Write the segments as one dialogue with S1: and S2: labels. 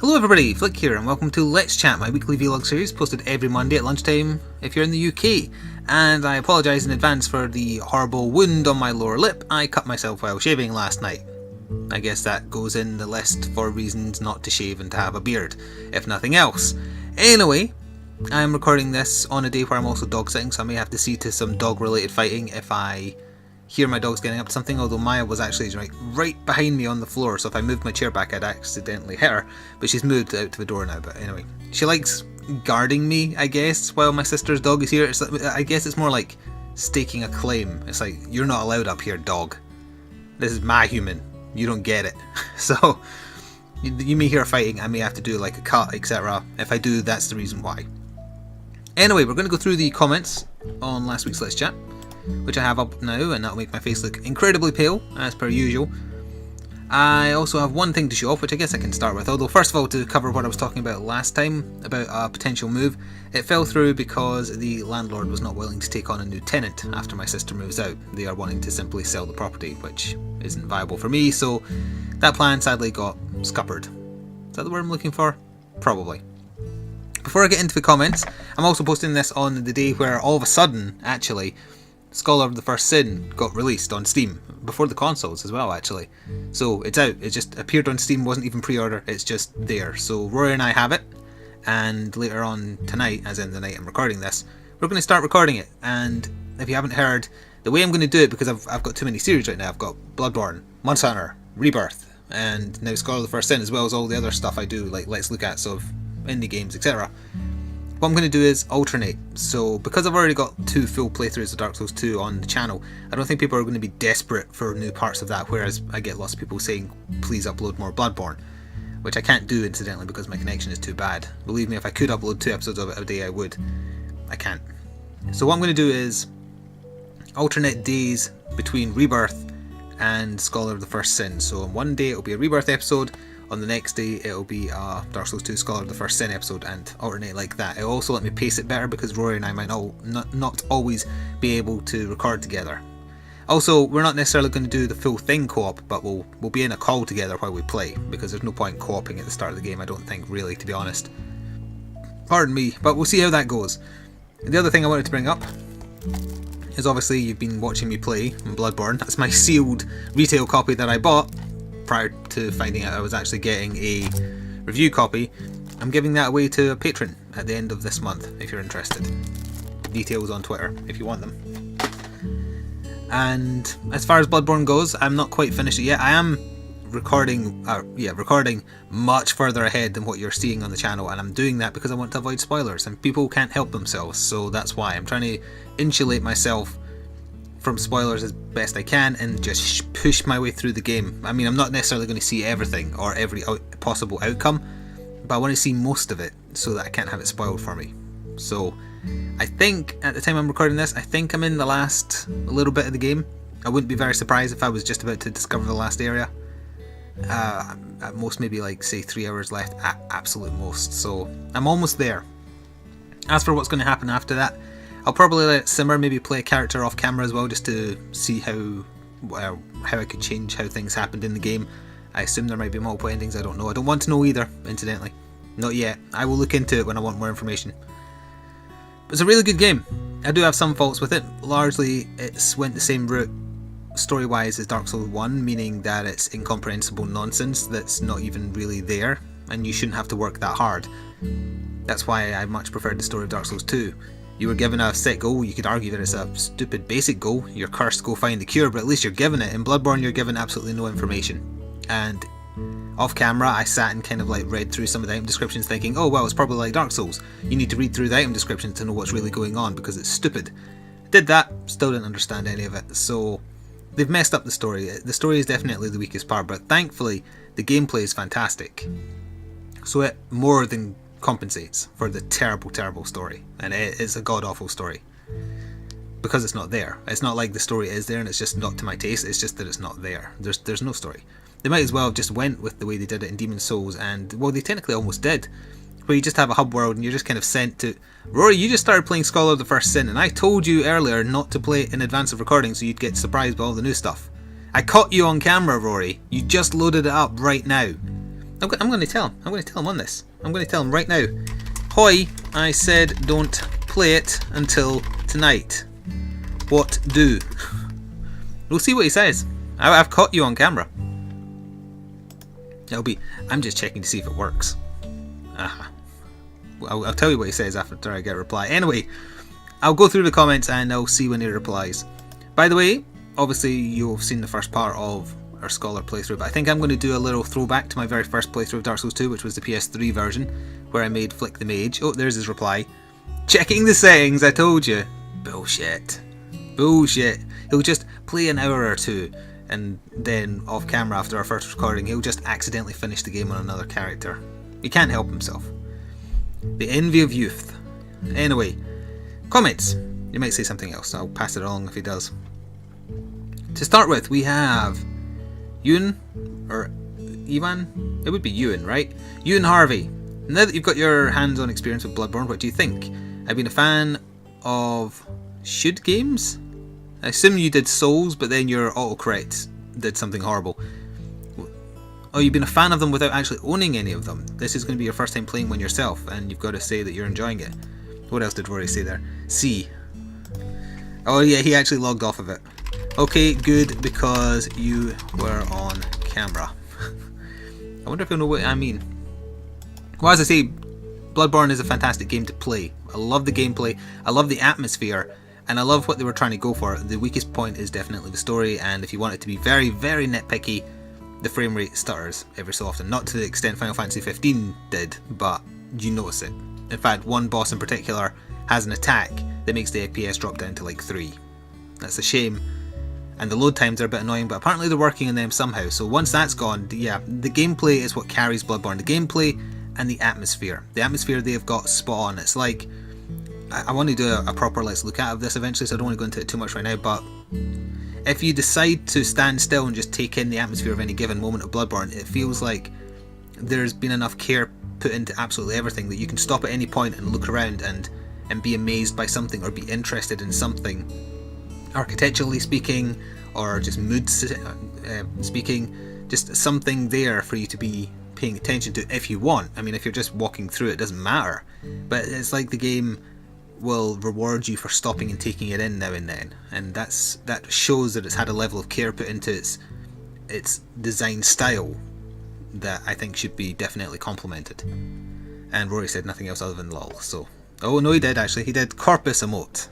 S1: Hello everybody, Flik here and welcome to Let's Chat, my weekly vlog series posted every Monday at lunchtime if you're in the UK. And I apologise in advance for the horrible wound on my lower lip. I cut myself while shaving last night. I guess that goes in the list for reasons not to shave and to have a beard, if nothing else. Anyway, I'm recording this on a day where I'm also dog sitting, so I may have to see to some dog related fighting if I hear my dogs getting up to something, although Maya was actually right behind me on the floor, so if I moved my chair back I'd accidentally hit her, but she's moved out to the door now. But anyway, she likes guarding me, I guess, while my sister's dog is here. I guess it's more like staking a claim. It's like, you're not allowed up here, dog. This is my human. You don't get it. So you may hear fighting, I may have to do like a cut, etc. If I do, that's the reason why. Anyway, we're going to go through the comments on last week's Let's Chat, which I have up now, and that'll make my face look incredibly pale, as per usual. I also have one thing to show off, which I guess I can start with, although first of all, to cover what I was talking about last time, about a potential move. It fell through because the landlord was not willing to take on a new tenant after my sister moves out. They are wanting to simply sell the property, which isn't viable for me, so that plan sadly got scuppered. Is that the word I'm looking for? Probably. Before I get into the comments, I'm also posting this on the day where all of a sudden, actually, Scholar of the First Sin got released on Steam, before the consoles as well actually. So it's out, it just appeared on Steam, wasn't even pre-order, it's just there. So Rory and I have it, and later on tonight, as in the night I'm recording this, we're going to start recording it. And if you haven't heard, the way I'm going to do it, because I've got too many series right now, I've got Bloodborne, Monster Hunter, Rebirth, and now Scholar of the First Sin, as well as all the other stuff I do, like Let's Look At, so indie games, etc. What I'm going to do is alternate. So because I've already got 2 full playthroughs of Dark Souls 2 on the channel, I don't think people are going to be desperate for new parts of that, whereas I get lots of people saying please upload more Bloodborne, which I can't do incidentally because my connection is too bad. Believe me, if I could upload 2 episodes of it a day I would. I can't. So what I'm going to do is alternate days between Rebirth and Scholar of the First Sin. So on one day it'll be a Rebirth episode, on the next day it'll be a Dark Souls 2 Scholar of the First Sin episode, and alternate like that. It'll also let me pace it better because Rory and I might not always be able to record together. Also, we're not necessarily going to do the full thing co-op, but we'll be in a call together while we play, because there's no point co-oping at the start of the game, I don't think, really, to be honest. Pardon me, but we'll see how that goes. The other thing I wanted to bring up is, obviously you've been watching me play in Bloodborne. That's my sealed retail copy that I bought prior to finding out I was actually getting a review copy. I'm giving that away to a patron at the end of this month if you're interested. Details on Twitter if you want them. And as far as Bloodborne goes, I'm not quite finished it yet. I am recording much further ahead than what you're seeing on the channel, and I'm doing that because I want to avoid spoilers, and people can't help themselves, so that's why I'm trying to insulate myself from spoilers as best I can and just push my way through the game. I mean, I'm not necessarily going to see everything or every possible outcome, but I want to see most of it so that I can't have it spoiled for me. So I think at the time I'm recording this, I think I'm in the last little bit of the game. I wouldn't be very surprised if I was just about to discover the last area. At most maybe like say 3 hours left at absolute most, so I'm almost there. As for what's going to happen after that, I'll probably let it simmer, maybe play a character off camera as well, just to see how I could change how things happened in the game. I assume there might be multiple endings, I don't know. I don't want to know either, incidentally. Not yet. I will look into it when I want more information. But it's a really good game. I do have some faults with it. Largely, it's went the same route story-wise as Dark Souls 1, meaning that it's incomprehensible nonsense that's not even really there, and you shouldn't have to work that hard. That's why I much preferred the story of Dark Souls 2. You were given a set goal, you could argue that it's a stupid basic goal, you're cursed, go find the cure, but at least you're given it. In Bloodborne you're given absolutely no information. And off camera I sat and kind of like read through some of the item descriptions thinking, oh well, it's probably like Dark Souls. You need to read through the item descriptions to know what's really going on because it's stupid. Did that, still didn't understand any of it, so they've messed up the story. The story is definitely the weakest part, but thankfully the gameplay is fantastic. So it more than compensates for the terrible story, and it is a god-awful story because it's not there. It's not like the story is there and it's just not to my taste, it's just that it's not there. There's no story. They might as well have just went with the way they did it in Demon's Souls, and well, they technically almost did, where you just have a hub world and you're just kind of sent to... Rory, you just started playing Scholar of the First Sin, and I told you earlier not to play it in advance of recording so you'd get surprised by all the new stuff. I caught you on camera, Rory. You just loaded it up right now. I'm going to tell him. I'm going to tell him on this. I'm going to tell him right now. Hoi, I said don't play it until tonight. What do? We'll see what he says. I've caught you on camera. I'm just checking to see if it works. I'll tell you what he says after I get a reply. Anyway, I'll go through the comments and I'll see when he replies. By the way, obviously you've seen the first part of our Scholar playthrough, but I think I'm going to do a little throwback to my very first playthrough of Dark Souls 2, which was the PS3 version, where I made Flik the Mage. Oh, there's his reply. Checking the settings, I told you. Bullshit. Bullshit. He'll just play an hour or two, and then off camera after our first recording, he'll just accidentally finish the game on another character. He can't help himself. The envy of youth. Anyway, comments. You might say something else, I'll pass it along if he does. To start with, we have Ewan, or Ivan? It would be Ewan, right? Ewan Harvey. Now that you've got your hands-on experience with Bloodborne, what do you think? I've been a fan of Should games? I assume you did Souls, but then your autocorrect did something horrible. Oh, you've been a fan of them without actually owning any of them. This is going to be your first time playing one yourself, and you've got to say that you're enjoying it. What else did Rory say there? C. Oh yeah, he actually logged off of it. Okay, good, because you were on camera. I wonder if you'll know what I mean. Well, as I say, Bloodborne is a fantastic game to play. I love the gameplay, I love the atmosphere, and I love what they were trying to go for. The weakest point is definitely the story, and if you want it to be very, very nitpicky, the frame rate stutters every so often. Not to the extent Final Fantasy 15 did, but you notice it. In fact, one boss in particular has an attack that makes the FPS drop down to like 3. That's a shame. And the load times are a bit annoying, but apparently they're working on them somehow. So once that's gone, yeah, the gameplay is what carries Bloodborne. The gameplay and the atmosphere. The atmosphere they've got spot on. It's like, I want to do a proper let's look at of this eventually, so I don't want to go into it too much right now, but if you decide to stand still and just take in the atmosphere of any given moment of Bloodborne, it feels like there's been enough care put into absolutely everything that you can stop at any point and look around and be amazed by something or be interested in something, architecturally speaking, or just mood speaking, just something there for you to be paying attention to if you want. I mean, if you're just walking through it doesn't matter, but it's like the game will reward you for stopping and taking it in now and then, and that shows that it's had a level of care put into its design style that I think should be definitely complimented. And Rory said nothing else other than lol, so... Oh no, he did actually, he did Corpus Emote.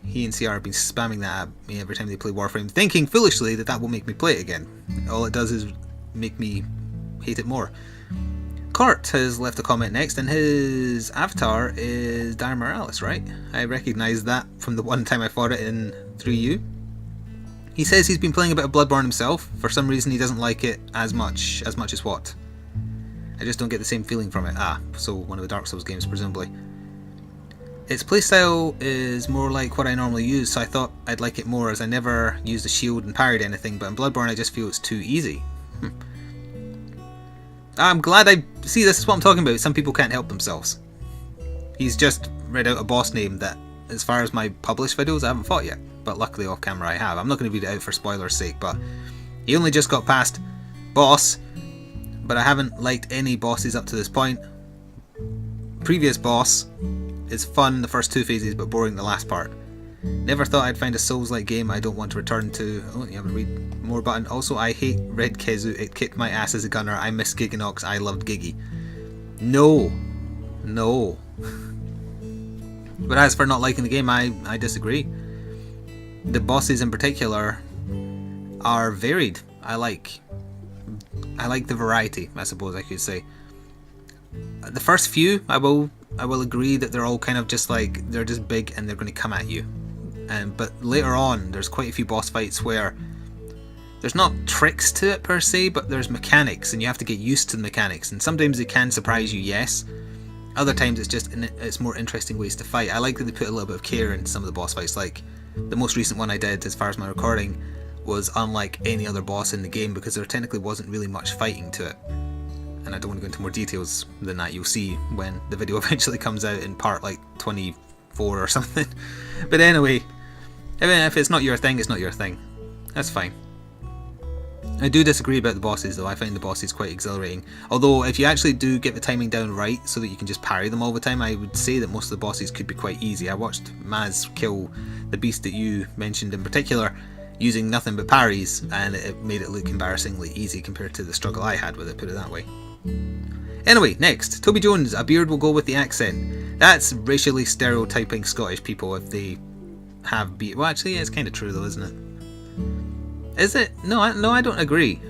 S1: He and CR have been spamming that at me every time they play Warframe, thinking foolishly that will make me play it again. All it does is make me hate it more. Kurt has left a comment next, and his avatar is Dire Morales, right? I recognised that from the one time I fought it in 3U. He says he's been playing a bit of Bloodborne himself. For some reason he doesn't like it as much as what? I just don't get the same feeling from it. So one of the Dark Souls games presumably. Its playstyle is more like what I normally use, so I thought I'd like it more as I never used a shield and parried anything, but in Bloodborne I just feel it's too easy. I'm glad see, this is what I'm talking about. Some people can't help themselves. He's just read out a boss name that, as far as my published videos, I haven't fought yet. But luckily off camera I have. I'm not going to read it out for spoilers' sake, but he only just got past boss, but I haven't liked any bosses up to this point. Previous boss is fun the first 2 phases, but boring the last part. Never thought I'd find a Souls-like game I don't want to return to. Oh, you haven't read more button. Also, I hate Red Kezu. It kicked my ass as a gunner. I miss Giganox. I loved Giggy. No. No. But as for not liking the game, I disagree. The bosses in particular are varied. I like the variety, I suppose I could say. The first few, I will agree that they're all kind of just like, they're just big and they're going to come at you. But later on, there's quite a few boss fights where there's not tricks to it per se, but there's mechanics, and you have to get used to the mechanics. And sometimes they can surprise you, yes. Other times it's more interesting ways to fight. I like that they put a little bit of care into some of the boss fights. Like the most recent one I did, as far as my recording, was unlike any other boss in the game because there technically wasn't really much fighting to it. And I don't want to go into more details than that. You'll see when the video eventually comes out in part like 24 or something. But anyway, I mean, if it's not your thing, it's not your thing. That's fine. I do disagree about the bosses though. I find the bosses quite exhilarating. Although if you actually do get the timing down right so that you can just parry them all the time, I would say that most of the bosses could be quite easy. I watched Maz kill the beast that you mentioned in particular using nothing but parries, and it made it look embarrassingly easy compared to the struggle I had with it, put it that way. Anyway, next, Toby Jones, a beard will go with the accent. That's racially stereotyping Scottish people if they have beard. Well, actually, yeah, it's kind of true though, isn't it? Is it? No, I don't agree.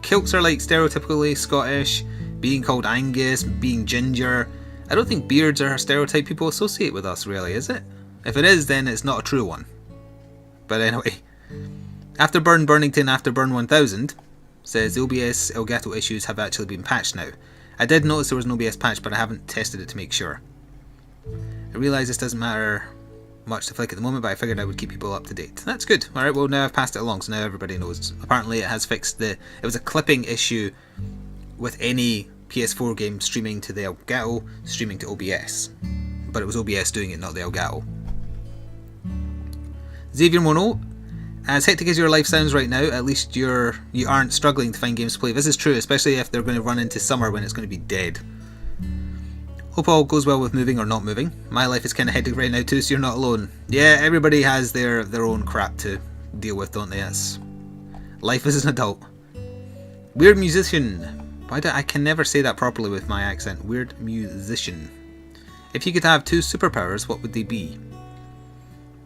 S1: Kilts are like stereotypically Scottish, being called Angus, being ginger. I don't think beards are a stereotype people associate with us, really, is it? If it is, then it's not a true one. But anyway, Afterburn Burnington Afterburn 1000 says the OBS Elgato issues have actually been patched now. I did notice there was an OBS patch, but I haven't tested it to make sure. I realise this doesn't matter much to Flik at the moment, but I figured I would keep people up to date. That's good. Alright, well now I've passed it along, so now everybody knows. Apparently it has fixed it was a clipping issue with any PS4 game streaming to the Elgato, streaming to OBS. But it was OBS doing it, not the Elgato. Xavier Mono, as hectic as your life sounds right now, at least you aren't struggling to find games to play. This is true, especially if they're going to run into summer when it's going to be dead. Hope all goes well with moving or not moving. My life is kind of hectic right now too, so you're not alone. Yeah, everybody has their own crap to deal with, don't they? Life as an adult. Weird musician. I can never say that properly with my accent. Weird musician. If you could have 2 superpowers, what would they be?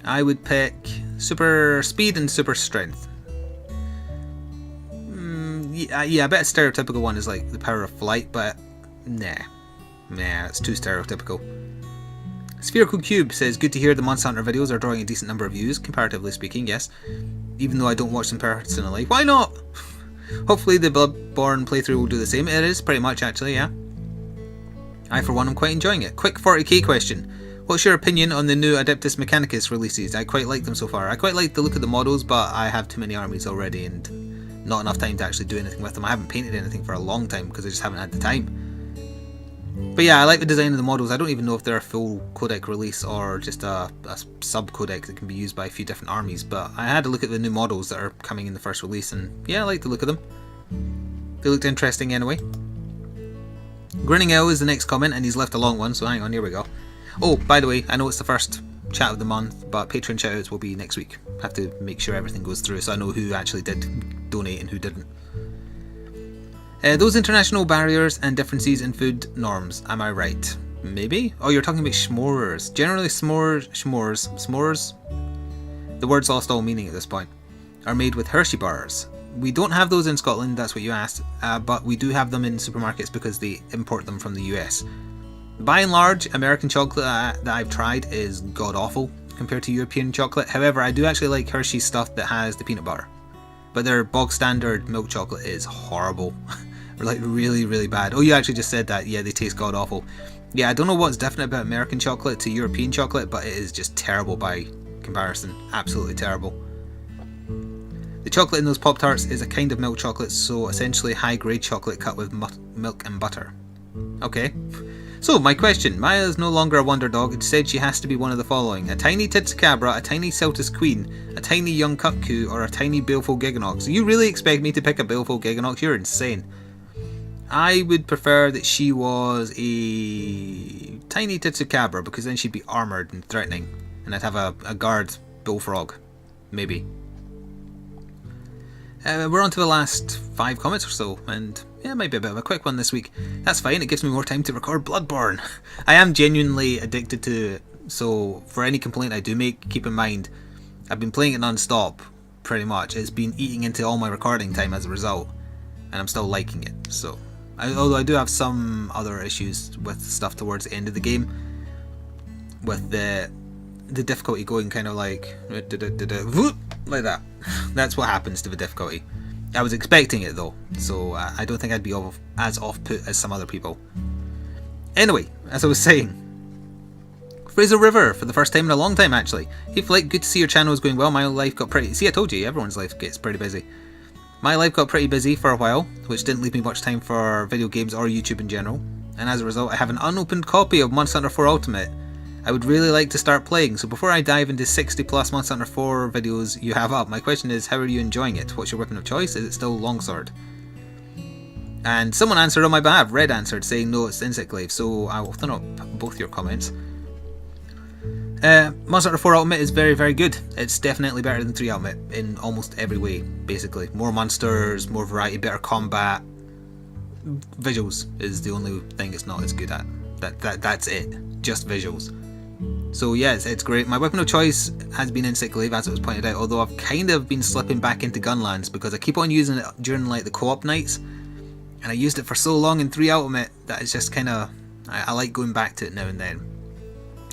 S1: I would pick super speed and super strength. Yeah, I bet a stereotypical one is like the power of flight, but nah, it's too stereotypical. Spherical Cube says, good to hear the Monster Hunter videos are drawing a decent number of views, comparatively speaking, yes. Even though I don't watch them personally. Why not? Hopefully the Bloodborne playthrough will do the same. It is, pretty much actually, yeah. I for one am quite enjoying it. Quick 40k question. What's your opinion on the new Adeptus Mechanicus releases? I quite like them so far. I quite like the look of the models, but I have too many armies already and not enough time to actually do anything with them. I haven't painted anything for a long time because I just haven't had the time. But yeah, I like the design of the models. I don't even know if they're a full codec release or just a sub-codec that can be used by a few different armies, but I had a look at the new models that are coming in the first release, and yeah, I like the look of them. They looked interesting anyway. Grinning Owl is the next comment, and he's left a long one, so hang on, here we go. Oh, by the way, I know it's the first chat of the month, but Patreon shoutouts will be next week. I have to make sure everything goes through so I know who actually did donate and who didn't. Those international barriers and differences in food norms, am I right? Maybe? Oh, you're talking about s'mores. Generally s'mores, the word's lost all meaning at this point, are made with Hershey bars. We don't have those in Scotland, that's what you asked, but we do have them in supermarkets because they import them from the US. By and large, American chocolate that I've tried is god-awful compared to European chocolate. However, I do actually like Hershey's stuff that has the peanut butter. But their bog standard milk chocolate is horrible. Like really, really bad. Oh, you actually just said that. Yeah, they taste god-awful. Yeah, I don't know what's different about American chocolate to European chocolate, but it is just terrible by comparison. Absolutely terrible. The chocolate in those Pop-Tarts is a kind of milk chocolate, so essentially high-grade chocolate cut with milk and butter. Okay. So, my question. Maya is no longer a wonder dog. It said she has to be one of the following. A tiny Titsacabra, a tiny Celtis Queen, a tiny young Cuckoo, or a tiny Baleful Giganox. You really expect me to pick a Baleful Giganox? You're insane. I would prefer that she was a tiny Titsacabra, because then she'd be armoured and threatening. And I'd have a guard bullfrog. Maybe. We're on to the last 5 comments or so, and yeah, it might be a bit of a quick one this week. That's fine, it gives me more time to record Bloodborne. I am genuinely addicted to it, so for any complaint I do make, keep in mind, I've been playing it non-stop, pretty much. It's been eating into all my recording time as a result, and I'm still liking it, so... Although I do have some other issues with stuff towards the end of the game, with the difficulty going kind of like that. That's what happens to the difficulty. I was expecting it though, so I don't think I'd be as off-put as some other people. Anyway, as I was saying, Fraser River for the first time in a long time actually. Hey Flik, good to see your channel is going well. My life got pretty... See, I told you, everyone's life gets pretty busy. My life got pretty busy for a while, which didn't leave me much time for video games or YouTube in general, and as a result I have an unopened copy of Monster Hunter 4 Ultimate, I would really like to start playing, so before I dive into 60 plus Monster Hunter 4 videos you have up, my question is, how are you enjoying it? What's your weapon of choice? Is it still longsword? And someone answered on my behalf, Red answered, saying no, it's Insect Glaive, so I will turn up both your comments. Monster Hunter 4 Ultimate is very, very good. It's definitely better than 3 Ultimate in almost every way, basically. More monsters, more variety, better combat. Visuals is the only thing it's not as good at. That's it. Just visuals. So yes, it's great. My weapon of choice has been Insect Glaive, as it was pointed out, although I've kind of been slipping back into Gunlands because I keep on using it during like the co-op nights, and I used it for so long in 3 Ultimate that it's just kind of, I like going back to it now and then.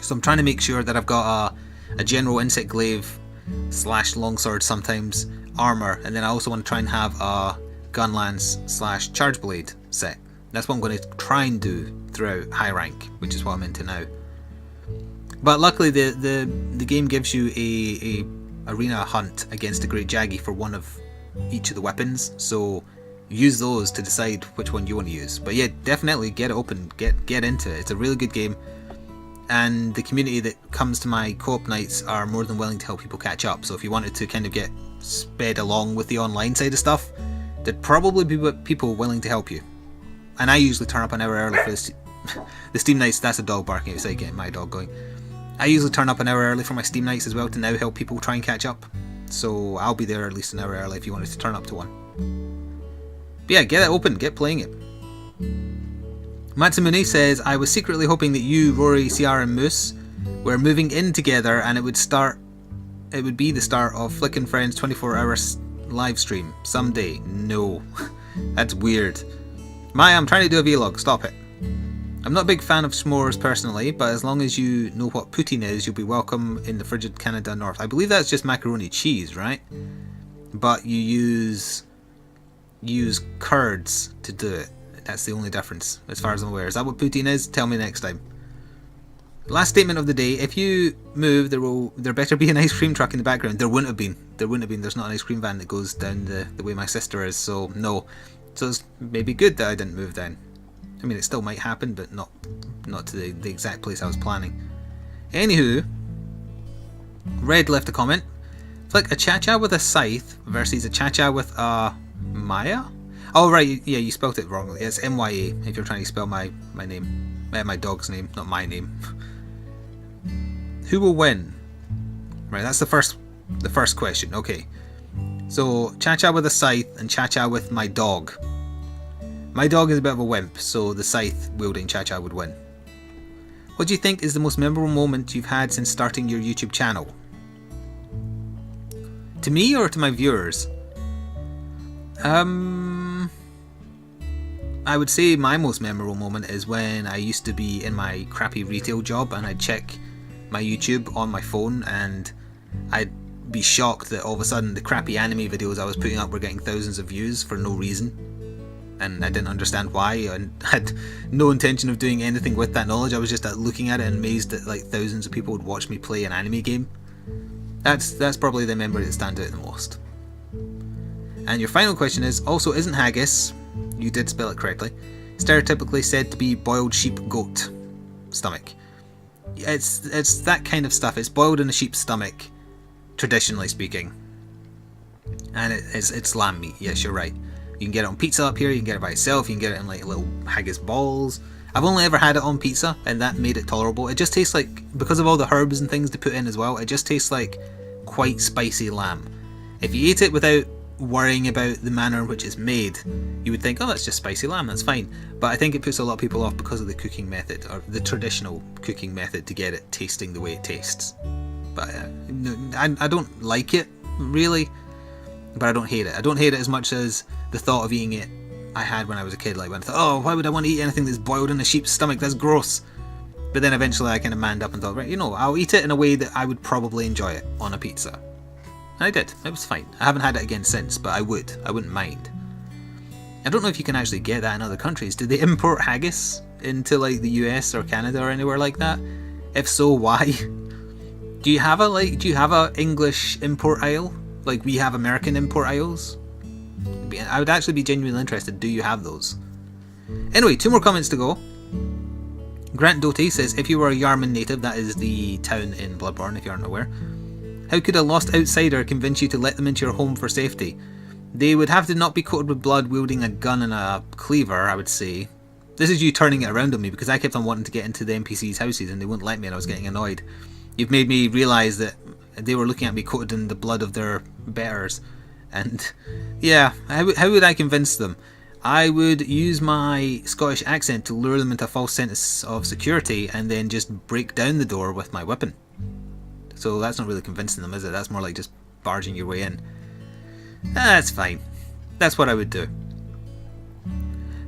S1: So I'm trying to make sure that I've got a general Insect Glaive / longsword sometimes armor, and then I also want to try and have a Gunlance / Charge Blade set. That's what I'm going to try and do throughout high rank, which is what I'm into now. But luckily the game gives you a arena hunt against a Great Jaggy for one of each of the weapons, so use those to decide which one you want to use. But yeah, definitely get it open, get into it. It's a really good game, and the community that comes to my co-op nights are more than willing to help people catch up. So if you wanted to kind of get sped along with the online side of stuff, there'd probably be people willing to help you. And I usually turn up an hour early for the Steam nights. That's a dog barking outside, getting my dog going. I usually turn up an hour early for my Steam nights as well to now help people try and catch up. So I'll be there at least an hour early if you wanted to turn up to one. But yeah, get it open, get playing it. Matsumune says, I was secretly hoping that you, Rory, CR and Moose were moving in together and it would be the start of Flik and Friends 24-hour live stream someday. No. That's weird. Maya, I'm trying to do a vlog, stop it. I'm not a big fan of s'mores personally, but as long as you know what poutine is, you'll be welcome in the frigid Canada North. I believe that's just macaroni cheese, right? But you use curds to do it. That's the only difference, as far as I'm aware. Is that what poutine is? Tell me next time. Last statement of the day. If you move, there better be an ice cream truck in the background. There wouldn't have been. There's not an ice cream van that goes down the way my sister is, so no. So it's maybe good that I didn't move then. I mean, it still might happen, but not to the exact place I was planning. Anywho, Red left a comment. Flik, a Cha-Cha with a scythe versus a Cha-Cha with a Maya? Oh right, yeah, you spelt it wrongly. It's M-Y-A if you're trying to spell my name. My dog's name, not my name. Who will win? Right, that's the first question. Okay. So, Cha-Cha with a scythe and Cha-Cha with my dog. My dog is a bit of a wimp, so the scythe wielding Cha-Cha would win. What do you think is the most memorable moment you've had since starting your YouTube channel? To me or to my viewers? I would say my most memorable moment is when I used to be in my crappy retail job and I'd check my YouTube on my phone and I'd be shocked that all of a sudden the crappy anime videos I was putting up were getting thousands of views for no reason, and I didn't understand why, and had no intention of doing anything with that knowledge. I was just looking at it and amazed that like thousands of people would watch me play an anime game. That's probably the memory that stands out the most. And your final question is, also, isn't haggis, you did spell it correctly, stereotypically said to be boiled sheep goat stomach? It's that kind of stuff. It's boiled in a sheep's stomach, traditionally speaking, and it's lamb meat. Yes, you're right. You can get it on pizza up here, you can get it by itself, you can get it in like little haggis balls. I've only ever had it on pizza and that made it tolerable. It just tastes like, because of all the herbs and things to put in as well, it just tastes like quite spicy lamb. If you eat it without worrying about the manner in which it's made, you would think, oh, that's just spicy lamb, that's fine. But I think it puts a lot of people off because of the cooking method, or the traditional cooking method to get it tasting the way it tastes. But I don't like it, really, but I don't hate it. I don't hate it as much as the thought of eating it I had when I was a kid, like when I thought, oh, why would I want to eat anything that's boiled in a sheep's stomach, that's gross. But then eventually I kind of manned up and thought, right, you know, I'll eat it in a way that I would probably enjoy it on a pizza. And I did, it was fine. I haven't had it again since, but I wouldn't mind. I don't know if you can actually get that in other countries. Do they import haggis into like the US or Canada or anywhere like that? If so, why? Do you have a English import aisle? Like we have American import aisles? I would actually be genuinely interested. Do you have those? Anyway, 2 more comments to go. Grant Doty says, if you were a Yarman native, that is the town in Bloodborne if you aren't aware, how could a lost outsider convince you to let them into your home for safety? They would have to not be coated with blood, wielding a gun and a cleaver, I would say. This is you turning it around on me, because I kept on wanting to get into the NPC's houses and they wouldn't let me and I was getting annoyed. You've made me realise that they were looking at me coated in the blood of their betters. And yeah, how would I convince them? I would use my Scottish accent to lure them into a false sense of security and then just break down the door with my weapon. So that's not really convincing them, is it? That's more like just barging your way in. That's fine. That's what I would do.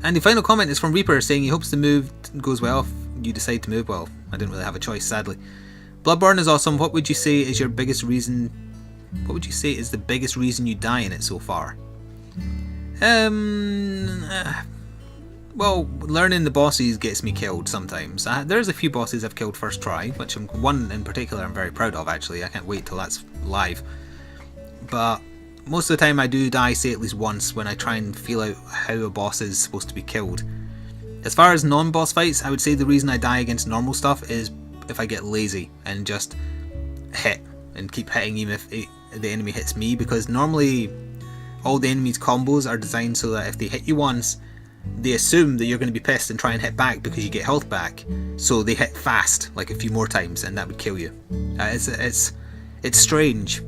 S1: And the final comment is from Reaper saying he hopes the move goes well if you decide to move. Well, I didn't really have a choice, sadly. Bloodborne is awesome. What would you say is your biggest reason? What would you say is the biggest reason you die in it so far? Well, learning the bosses gets me killed sometimes. There's a few bosses I've killed first try, which one in particular I'm very proud of actually. I can't wait till that's live. But most of the time I do die, say, at least once when I try and feel out how a boss is supposed to be killed. As far as non-boss fights, I would say the reason I die against normal stuff is if I get lazy and just hit and keep hitting even if the enemy hits me, because normally all the enemies' combos are designed so that if they hit you once, they assume that you're going to be pissed and try and hit back because you get health back, so they hit fast like a few more times and that would kill you. It's strange.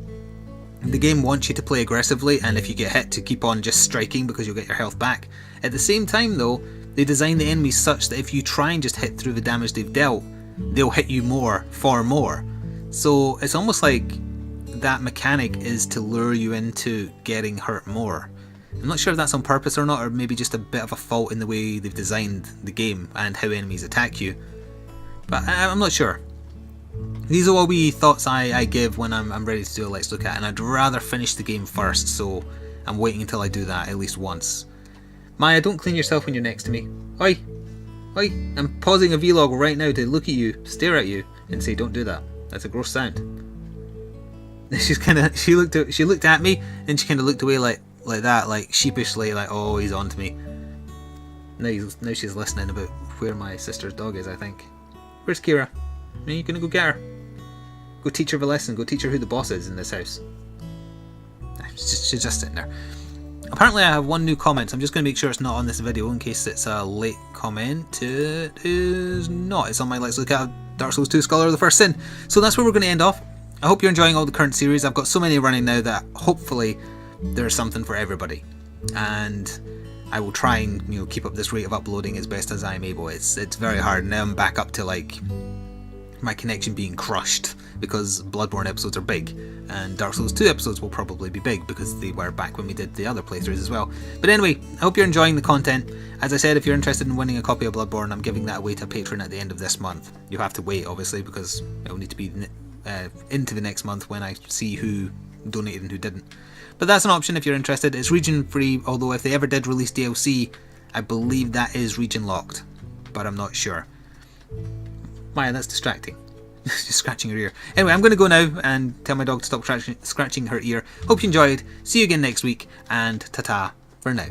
S1: The game wants you to play aggressively and if you get hit to keep on just striking because you'll get your health back. At the same time though, they design the enemies such that if you try and just hit through the damage they've dealt, they'll hit you more for more. So it's almost like that mechanic is to lure you into getting hurt more. I'm not sure if that's on purpose or not, or maybe just a bit of a fault in the way they've designed the game and how enemies attack you. But I'm not sure. These are all wee thoughts I give when I'm ready to do a Let's Look At, and I'd rather finish the game first, so I'm waiting until I do that at least once. Maya, don't clean yourself when you're next to me. Oi! Oi! I'm pausing a vlog right now to look at you, stare at you, and say don't do that. That's a gross sound. She looked at me, and she kind of looked away like that, like sheepishly, like, oh, he's on to me. Now she's listening about where my sister's dog is, I think. Where's Kira? Are you gonna go get her? Go teach her the lesson, go teach her who the boss is in this house. She's just sitting there. Apparently I have one new comment, so I'm just going to make sure it's not on this video in case it's a late comment. It is not. It's on my Let's Look At Dark Souls 2 Scholar of the First Sin. So that's where we're going to end off. I hope you're enjoying all the current series. I've got so many running now that hopefully there's something for everybody. And I will try and keep up this rate of uploading as best as I'm able. It's very hard. Now I'm back up to like my connection being crushed because Bloodborne episodes are big and Dark Souls 2 episodes will probably be big because they were back when we did the other playthroughs as well. But anyway, I hope you're enjoying the content. As I said, if you're interested in winning a copy of Bloodborne, I'm giving that away to a patron at the end of this month. You have to wait obviously because it'll need to be into the next month when I see who donated and who didn't. But that's an option if you're interested. It's region free, although if they ever did release DLC, I believe that is region locked, but I'm not sure. Maya, that's distracting. Just scratching her ear. Anyway, I'm going to go now and tell my dog to stop scratching her ear. Hope you enjoyed. See you again next week, and ta-ta for now.